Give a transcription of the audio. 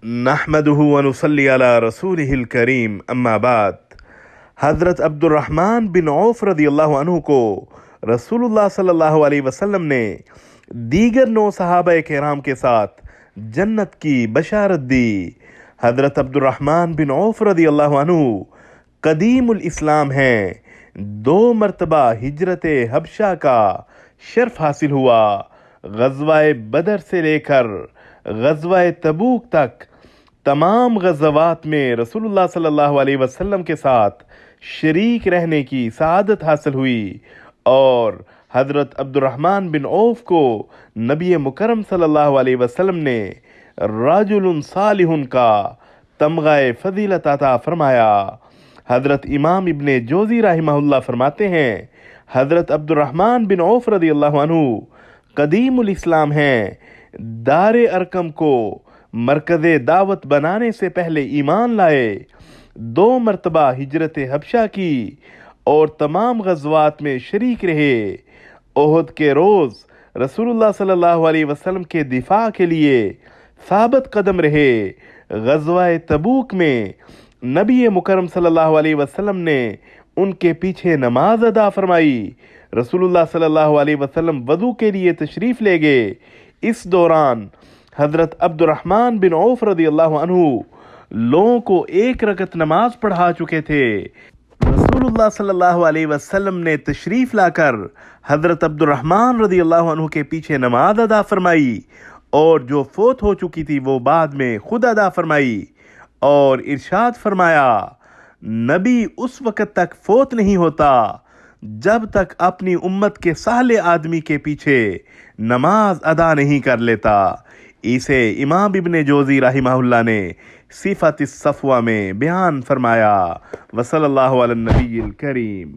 نحمدہ ونصلی علی رسولہ الکریم اما بعد۔ حضرت عبد الرحمن بن عوف رضی اللہ عنہ کو رسول اللہ صلی اللہ علیہ وسلم نے دیگر 9 صحابہ کرام کے ساتھ جنت کی بشارت دی۔ حضرت عبد الرحمن بن عوف رضی اللہ عنہ قدیم الاسلام ہیں۔ 2 مرتبہ ہجرت حبشہ کا شرف حاصل ہوا۔ غزوہ بدر سے لے کر غزوہ تبوک تک تمام غزوات میں رسول اللہ صلی اللہ علیہ وسلم کے ساتھ شریک رہنے کی سعادت حاصل ہوئی، اور حضرت عبد الرحمن بن عوف کو نبی مکرم صلی اللہ علیہ وسلم نے رجل صالح کا تمغہ فضیلت عطا فرمایا۔ حضرت امام ابن جوزی رحمہ اللہ فرماتے ہیں، حضرت عبد الرحمن بن عوف رضی اللہ عنہ قدیم الاسلام ہیں۔ دار ارقم کو مرکز دعوت بنانے سے پہلے ایمان لائے، 2 مرتبہ ہجرت حبشہ کی اور تمام غزوات میں شریک رہے۔ احد کے روز رسول اللہ صلی اللہ علیہ وسلم کے دفاع کے لیے ثابت قدم رہے۔ غزوہ تبوک میں نبی مکرم صلی اللہ علیہ وسلم نے ان کے پیچھے نماز ادا فرمائی۔ رسول اللہ صلی اللہ علیہ وسلم وضو کے لیے تشریف لے گئے۔ اس دوران حضرت عبد الرحمن بن عوف رضی اللہ عنہ لوگوں کو 1 رکعت نماز پڑھا چکے تھے۔ رسول اللہ صلی اللہ علیہ وسلم نے تشریف لا کر حضرت عبد الرحمن رضی اللہ عنہ کے پیچھے نماز ادا فرمائی، اور جو فوت ہو چکی تھی وہ بعد میں خود ادا فرمائی، اور ارشاد فرمایا، نبی اس وقت تک فوت نہیں ہوتا جب تک اپنی امت کے سالے آدمی کے پیچھے نماز ادا نہیں کر لیتا۔ اسے امام ابن جوزی رحمہ اللہ نے صفت الصفوہ میں بیان فرمایا۔ وصلی اللہ علی النبی الکریم۔